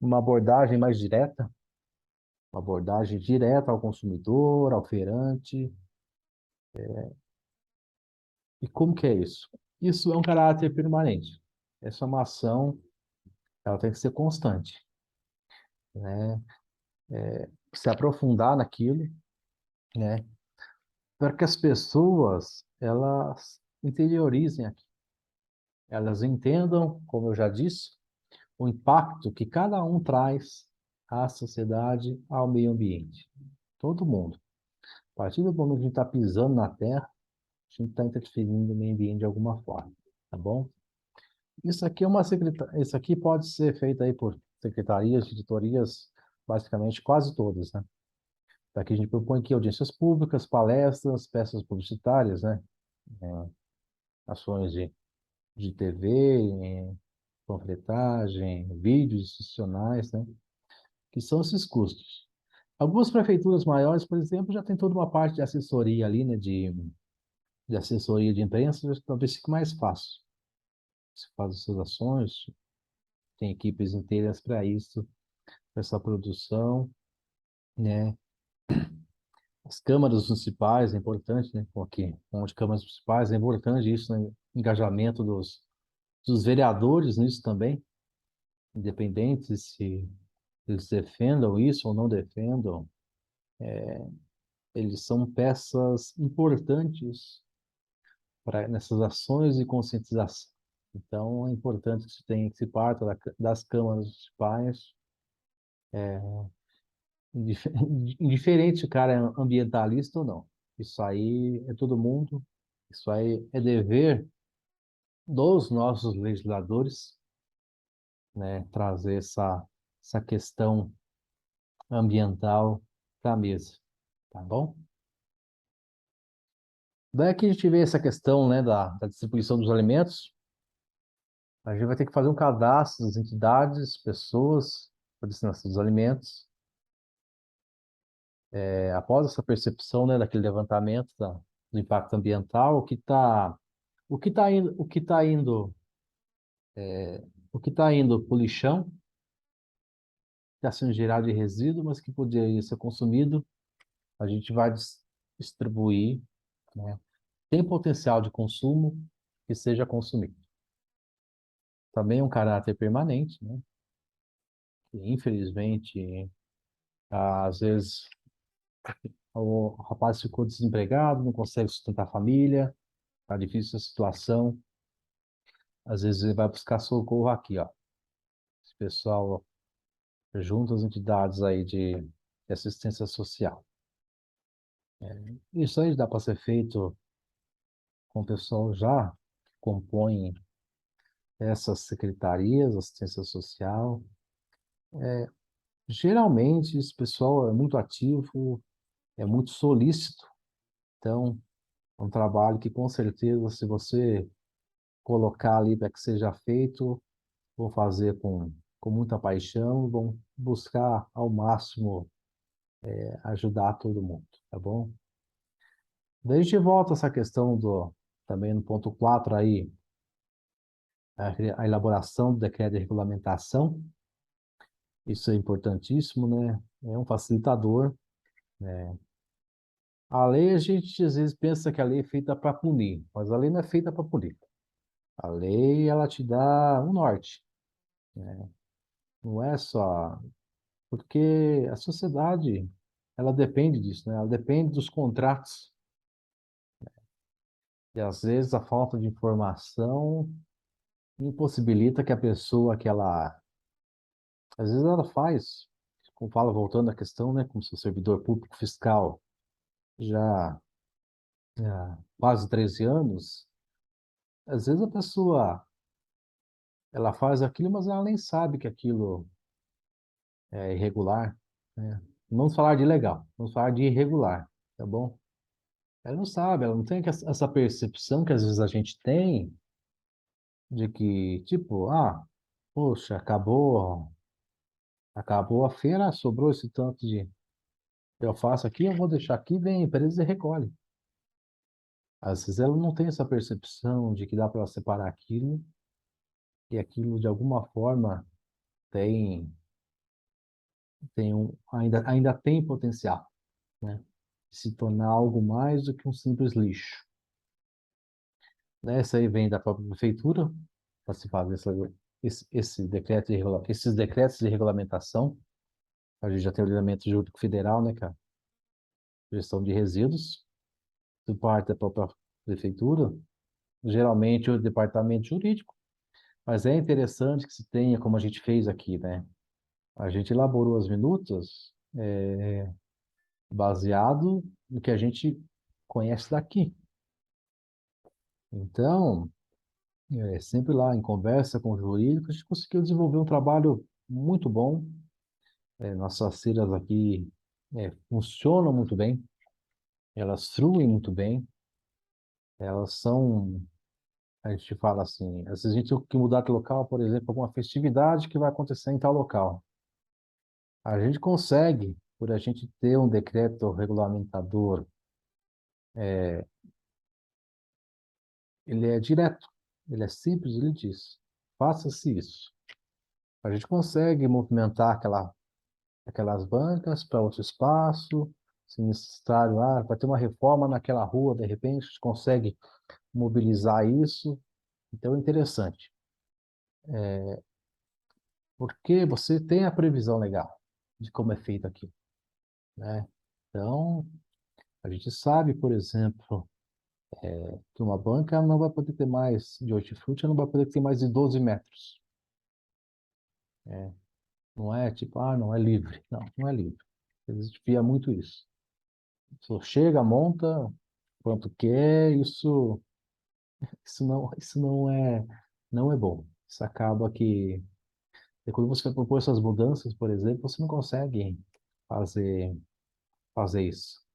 uma abordagem mais direta, uma abordagem direta ao consumidor, ao feirante. E como que é isso? Isso é um caráter permanente. Essa é uma ação, ela tem que ser constante, né? Se aprofundar naquilo, né? Para que as pessoas, elas interiorizem aquilo. Elas entendam, como eu já disse, o impacto que cada um traz à sociedade, ao meio ambiente. Todo mundo. A partir do momento que a gente está pisando na Terra, a gente está interferindo no meio ambiente de alguma forma, tá bom? Isso aqui pode ser feito aí por secretarias, editorias, basicamente quase todas, né? Daqui a gente propõe aqui audiências públicas, palestras, peças publicitárias, né? É, ações de TV, panfletagem, vídeos institucionais, né? Que são esses custos. Algumas prefeituras maiores, por exemplo, já tem toda uma parte de assessoria ali, né? De assessoria de imprensa, talvez fique mais fácil. Você faz as suas ações, tem equipes inteiras para isso, para essa produção, né? As câmaras municipais é importante, né? Aqui, onde câmaras municipais é importante isso, né? Engajamento dos vereadores nisso também, independente se eles defendam isso ou não defendam, eles são peças importantes nessas ações de conscientização. Então, é importante que que se parta das câmaras municipais, indiferente se o cara é ambientalista ou não. Isso aí é todo mundo, isso aí é dever dos nossos legisladores, né, trazer essa questão ambiental para a mesa, tá bom? Daí que a gente vê essa questão, né, da distribuição dos alimentos, a gente vai ter que fazer um cadastro das entidades, pessoas, para destinação dos alimentos. Após essa percepção, né, daquele levantamento do impacto ambiental, o que está indo, o que está indo para o lixão, está sendo gerado de resíduo, mas que poderia ser consumido, a gente vai distribuir, né? Tem potencial de consumo que seja consumido, também um caráter permanente, né? Que, infelizmente, às vezes o rapaz ficou desempregado, não consegue sustentar a família, tá difícil a situação. Às vezes ele vai buscar socorro aqui, ó. Esse pessoal junto às entidades aí de assistência social. Isso aí dá para ser feito com o pessoal já que compõe essas secretarias, assistência social. Geralmente, esse pessoal é muito ativo, é muito solícito. Então, é um trabalho que, com certeza, se você colocar ali para que seja feito, vão fazer com muita paixão, vão buscar ao máximo ajudar todo mundo, tá bom? Daí a gente volta a essa questão também no ponto 4 aí, a elaboração do decreto de regulamentação. Isso é importantíssimo, né? É um facilitador. A lei, a gente às vezes pensa que a lei é feita para punir, mas a lei não é feita para punir. A lei, ela te dá um norte. Não é só... Porque a sociedade, ela depende disso, né? Ela depende dos contratos. E às vezes a falta de informação impossibilita que a pessoa que ela... Às vezes ela faz, como fala, voltando à questão, né? Como se o servidor público fiscal já há quase 13 anos, às vezes a pessoa, ela faz aquilo, mas ela nem sabe que aquilo é irregular, né? Não vamos falar de ilegal, vamos falar de irregular, tá bom? Ela não sabe, ela não tem essa percepção que às vezes a gente tem de que, tipo, poxa, acabou a feira, sobrou esse tanto de eu faço aqui, eu vou deixar aqui, vem a empresa e recolhe. Às vezes ela não tem essa percepção de que dá para separar aquilo e aquilo de alguma forma tem ainda tem potencial, né? Se tornar algo mais do que um simples lixo. Essa aí vem da própria prefeitura, para se fazer esse decreto esses decretos de regulamentação. A gente já tem o ordenamento jurídico federal, né, cara? Gestão de resíduos, por parte da própria prefeitura, geralmente o departamento jurídico. Mas é interessante que se tenha, como a gente fez aqui, né? A gente elaborou as minutas baseado no que a gente conhece daqui. Então, sempre lá em conversa com o jurídico, a gente conseguiu desenvolver um trabalho muito bom. Nossas CIRAs aqui funcionam muito bem, elas fluem muito bem, elas são, a gente fala assim, às vezes a gente tem que mudar de local, por exemplo, alguma festividade que vai acontecer em tal local. A gente consegue, por a gente ter um decreto regulamentador, ele é direto, ele é simples, ele diz, faça-se isso. A gente consegue movimentar aquelas bancas para outro espaço, se necessário, vai ter uma reforma naquela rua, de repente, a gente consegue mobilizar isso. Então, é interessante, porque você tem a previsão legal de como é feito aqui, né? Então, a gente sabe, por exemplo, que uma banca não vai poder ter mais de hortifruti, não vai poder ter mais de 12 metros. Né? Não é tipo, não é livre. Não, não é livre. Eles via muito isso. Só chega, monta, quanto quer, isso não é bom. Isso acaba que, quando você vai propor essas mudanças, por exemplo, você não consegue fazer, fazer isso.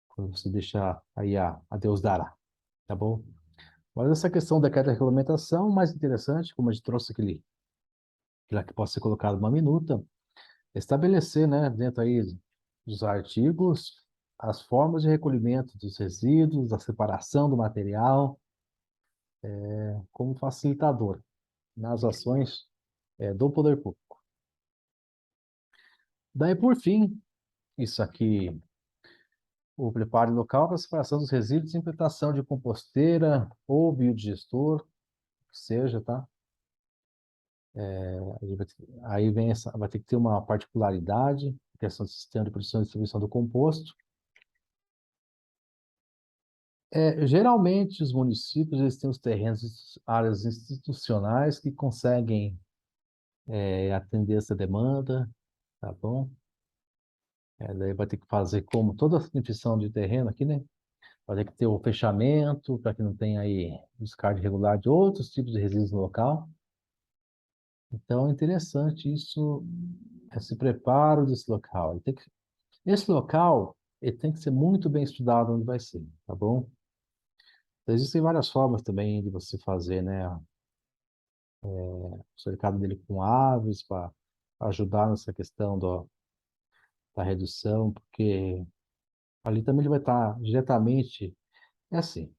Quando você deixar aí a Deus dará, tá bom? Mas essa questão da queda regulamentação, mais interessante, como a gente trouxe aquilo que pode ser colocado uma minuta, estabelecer, né, dentro aí dos artigos, as formas de recolhimento dos resíduos, a separação do material, como facilitador nas ações, do poder público. Daí, por fim, isso aqui, o preparo local para a separação dos resíduos, implementação de composteira ou biodigestor, que seja, tá? Aí vem vai ter que ter uma particularidade, questão do sistema de produção e distribuição do composto. Geralmente, os municípios eles têm os terrenos, áreas institucionais que conseguem atender essa demanda, tá bom? Daí vai ter que fazer como toda a definição de terreno aqui, né? Vai ter que ter o fechamento para que não tenha aí descarte irregular de outros tipos de resíduos no local. Então, é interessante isso, esse preparo desse local. Esse local, ele tem que ser muito bem estudado onde vai ser, tá bom? Então, existem várias formas também de você fazer, né? O cercado dele com árvores para ajudar nessa questão da redução, porque ali também ele vai estar diretamente. É assim,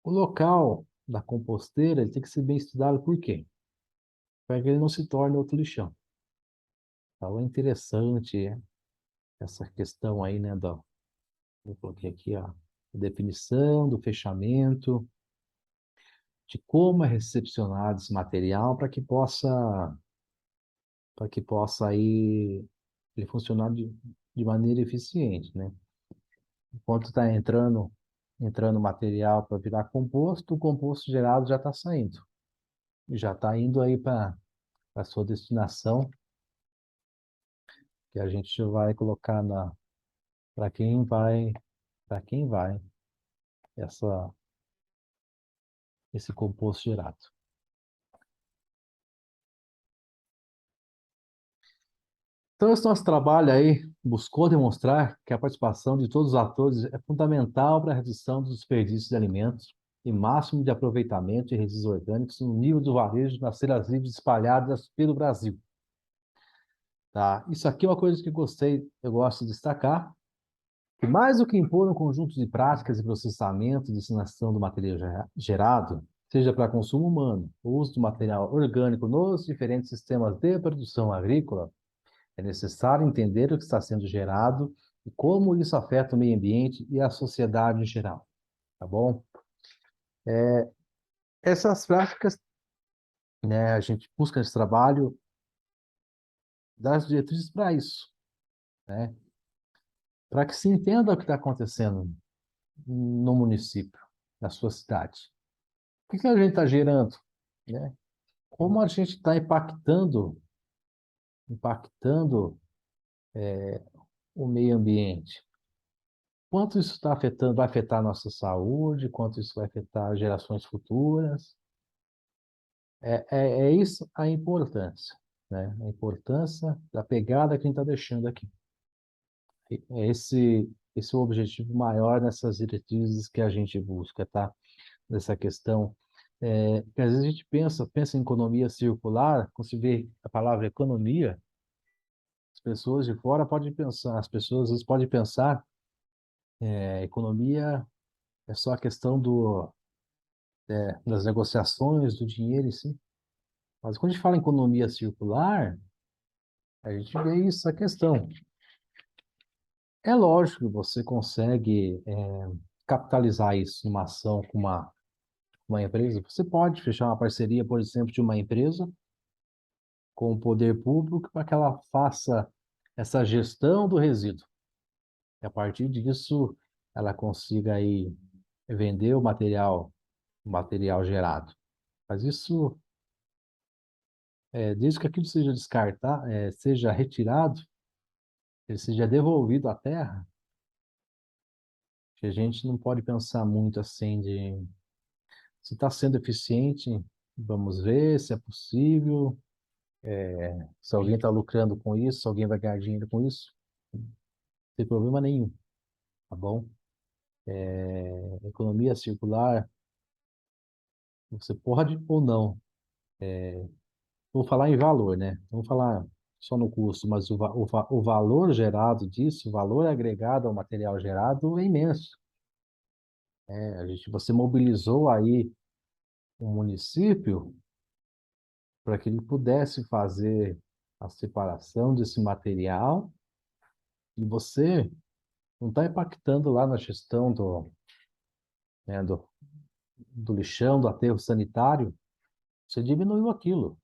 o local da composteira ele tem que ser bem estudado, por quê? Para que ele não se torne outro lixão. Então é interessante essa questão aí, né, eu coloquei aqui a definição do fechamento, de como é recepcionado esse material para que possa aí ele funcionar de maneira eficiente, né? Enquanto está entrando material para virar composto, o composto gerado já está saindo. Já está indo aí para a sua destinação, que a gente vai colocar para quem vai essa, esse composto gerado. Então, esse nosso trabalho aí buscou demonstrar que a participação de todos os atores é fundamental para a redução dos desperdícios de alimentos e máximo de aproveitamento de resíduos orgânicos no nível do varejo nas feiras livres espalhadas pelo Brasil. Tá? Isso aqui é uma coisa que eu gosto de destacar, que mais do que impor um conjunto de práticas de processamento e destinação do material gerado, seja para consumo humano, o uso do material orgânico nos diferentes sistemas de produção agrícola, é necessário entender o que está sendo gerado e como isso afeta o meio ambiente e a sociedade em geral, tá bom? Essas práticas, né, a gente busca esse trabalho das diretrizes para isso, né? Para que se entenda o que está acontecendo no município, na sua cidade. O que a gente está gerando, né? Como a gente está impactando o meio ambiente? Quanto isso está afetando, vai afetar a nossa saúde? Quanto isso vai afetar gerações futuras? É isso a importância, né? A importância da pegada que a gente está deixando aqui. Esse é o objetivo maior nessas diretrizes que a gente busca, tá? Nessa questão. Que às vezes a gente pensa em economia circular, quando se vê a palavra economia, as pessoas de fora podem pensar, as pessoas às vezes podem pensar, economia é só a questão das negociações, do dinheiro em si. Mas quando a gente fala em economia circular, a gente vê isso, a questão. É lógico que você consegue capitalizar isso numa ação com uma empresa. Você pode fechar uma parceria, por exemplo, de uma empresa com o poder público para que ela faça essa gestão do resíduo. E a partir disso, ela consiga aí vender o material gerado. Mas isso, desde que aquilo seja seja retirado, ele seja devolvido à terra, que a gente não pode pensar muito assim de se está sendo eficiente, vamos ver se é possível, se alguém está lucrando com isso, se alguém vai ganhar dinheiro com isso, não tem problema nenhum, tá bom? Economia circular, você pode ou não. Vou falar em valor, né? Vamos falar só no custo, mas o valor gerado disso, o valor agregado ao material gerado é imenso. Você mobilizou aí um município para que ele pudesse fazer a separação desse material e você não está impactando lá na gestão né, do lixão, do aterro sanitário, você diminuiu aquilo.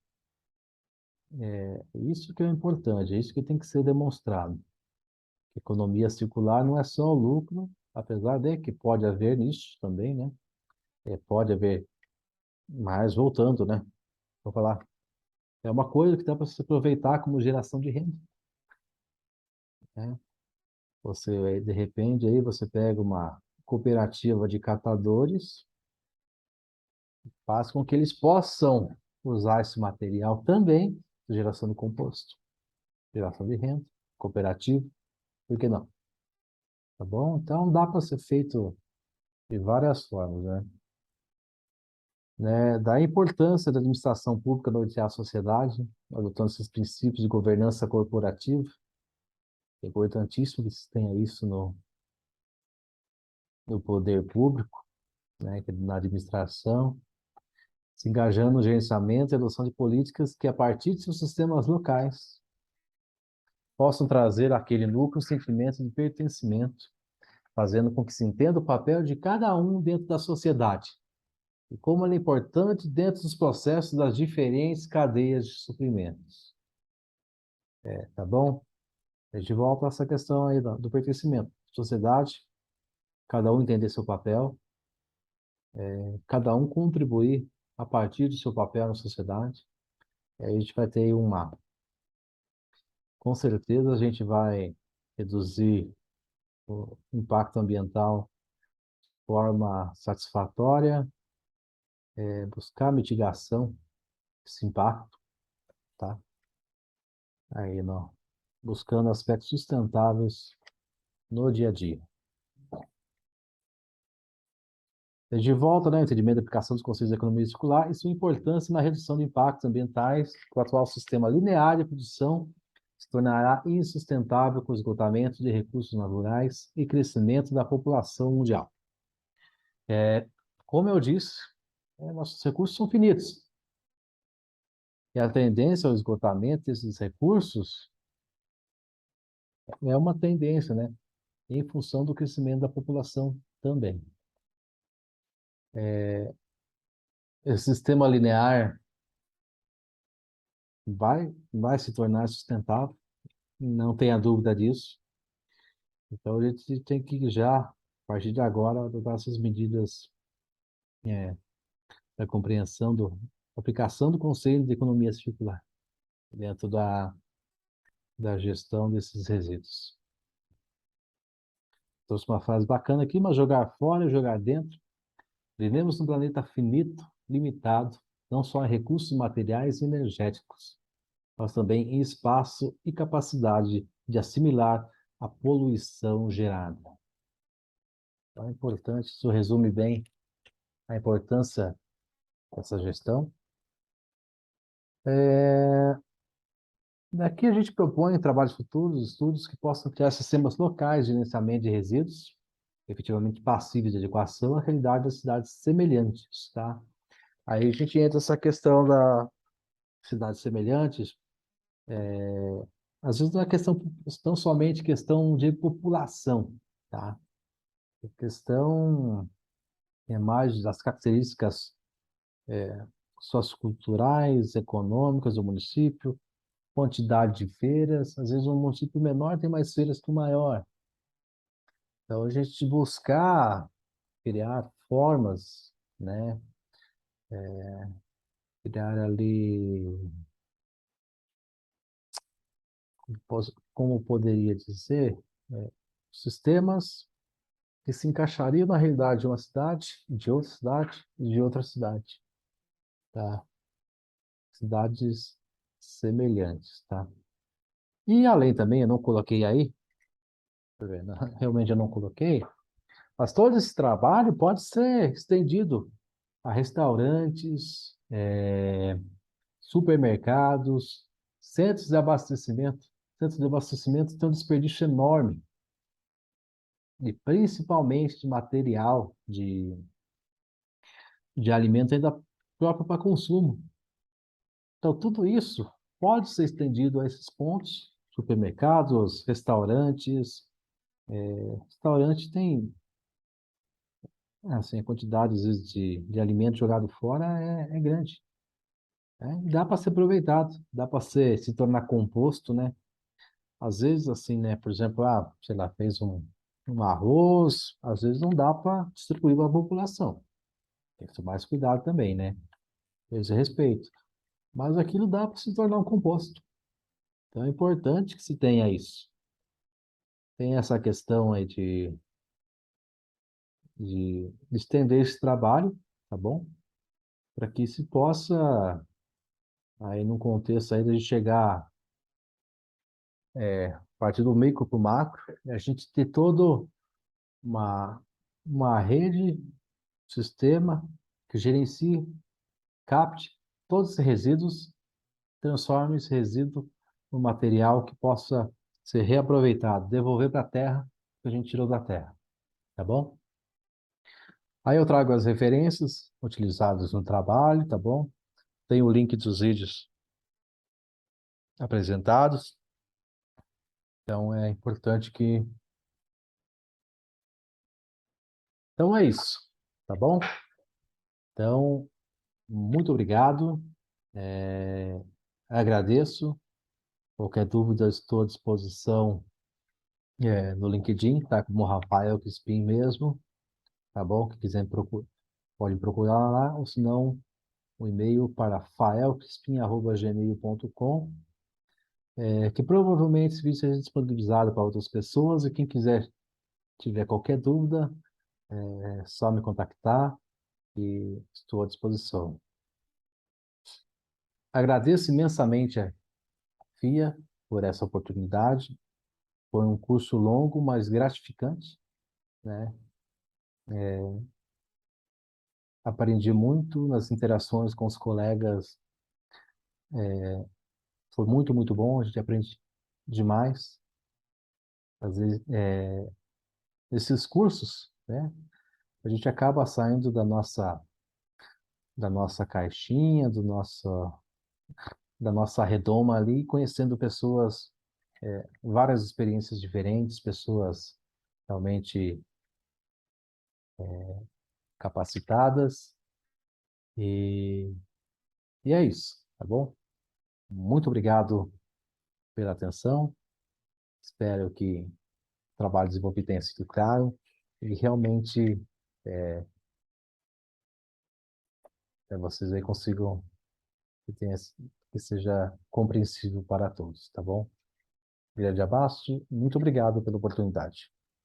Isso que é importante, é isso que tem que ser demonstrado. Economia circular não é só o lucro, apesar de que pode haver nisso também, né? Pode haver, mas voltando, né? Vou falar, é uma coisa que dá para se aproveitar como geração de renda, né? Você, de repente, aí você pega uma cooperativa de catadores, faz com que eles possam usar esse material também, geração de composto, geração de renda, cooperativo, por que não? Tá bom? Então dá para ser feito de várias formas, né? Da importância da administração pública nortear a sociedade, adotando esses princípios de governança corporativa. É importantíssimo que se tenha isso no poder público, né? Na administração, se engajando no gerenciamento e adoção de políticas que, a partir de seus sistemas locais, possam trazer àquele núcleo um sentimento de pertencimento, fazendo com que se entenda o papel de cada um dentro da sociedade e como ele é importante dentro dos processos das diferentes cadeias de suprimentos. Tá bom? A gente volta a essa questão aí do pertencimento. Sociedade, cada um entender seu papel, cada um contribuir a partir do seu papel na sociedade. E aí a gente vai ter com certeza a gente vai reduzir o impacto ambiental de forma satisfatória, buscar mitigação desse impacto, tá? Aí, não, buscando aspectos sustentáveis no dia a dia. De volta, né, o entendimento da aplicação dos conceitos da economia circular e sua importância na redução de impactos ambientais, que o atual sistema linear de produção se tornará insustentável com o esgotamento de recursos naturais e crescimento da população mundial. Como eu disse, nossos recursos são finitos. E a tendência ao esgotamento desses recursos é uma tendência, né, em função do crescimento da população também. Esse sistema linear vai se tornar sustentável, não tenha dúvida disso. Então, a gente tem que já, a partir de agora, adotar essas medidas é, da compreensão, aplicação do conceito de economia circular dentro da gestão desses resíduos. Trouxe uma frase bacana aqui, mas jogar fora e jogar dentro. Vivemos num planeta finito, limitado, não só em recursos materiais e energéticos, mas também em espaço e capacidade de assimilar a poluição gerada. Então, é importante, isso resume bem a importância dessa gestão. Daqui a gente propõe trabalhos futuros, estudos que possam criar sistemas locais de gerenciamento de resíduos, efetivamente passíveis de adequação à realidade das cidades semelhantes, tá? Aí a gente entra nessa questão da cidades semelhantes, às vezes não é questão, tão somente questão de população, tá? É questão mais das características socioculturais, econômicas do município, quantidade de feiras. Às vezes um município menor tem mais feiras que o maior. Então a gente buscar criar formas, né? Criar ali, como poderia dizer, sistemas que se encaixariam na realidade de uma cidade, de outra cidade e de outra cidade, tá? Cidades semelhantes, tá? E além também, eu não coloquei aí, tá vendo? Realmente eu não coloquei, mas todo esse trabalho pode ser estendido a restaurantes, supermercados, centros de abastecimento. Centros de abastecimento têm um desperdício enorme, e principalmente de material, de alimento ainda próprio para consumo. Então, tudo isso pode ser estendido a esses pontos, supermercados, restaurantes. Restaurante tem, assim, a quantidade, às vezes, de alimento jogado fora é grande. né? Dá para ser aproveitado, dá para se tornar composto, né? Às vezes, assim, né? Por exemplo, sei lá, fez um arroz, às vezes não dá para distribuir para a população. Tem que tomar mais cuidado também, né? Esse respeito. Mas aquilo dá para se tornar um composto. Então é importante que se tenha isso. Tem essa questão aí de estender esse trabalho, tá bom? Para que se possa, aí num contexto aí, de chegar a partir do micro para o macro, a gente ter todo uma, uma rede, sistema que gerencie, capte todos esses resíduos, transforme esse resíduo no material que possa ser reaproveitado, devolver para a terra que a gente tirou da terra, tá bom? Aí eu trago as referências utilizadas no trabalho, tá bom? Tem o link dos vídeos apresentados, então é importante que. Então é isso, tá bom? Então, muito obrigado, é, agradeço. Qualquer dúvida, estou à disposição no LinkedIn, tá? Como Rafael Crispim mesmo, tá bom? Que quiser pode procurar lá, ou se não, o e-mail para faelcrispim@gmail.com, que provavelmente esse vídeo seja disponibilizado para outras pessoas, e quem quiser, tiver qualquer dúvida, é só me contactar e estou à disposição. Agradeço imensamente a FIA por essa oportunidade. Foi um curso longo, mas gratificante, né? Aprendi muito nas interações com os colegas, foi muito, muito bom, a gente aprende demais. Às vezes, esses cursos, né? A gente acaba saindo da nossa caixinha, da nossa redoma ali, conhecendo pessoas, várias experiências diferentes, pessoas realmente capacitadas, e, e é isso, tá bom? Muito obrigado pela atenção, espero que o trabalho desenvolvido tenha sido claro e realmente vocês aí consigam que seja compreensível para todos, tá bom? Grande abraço, muito obrigado pela oportunidade.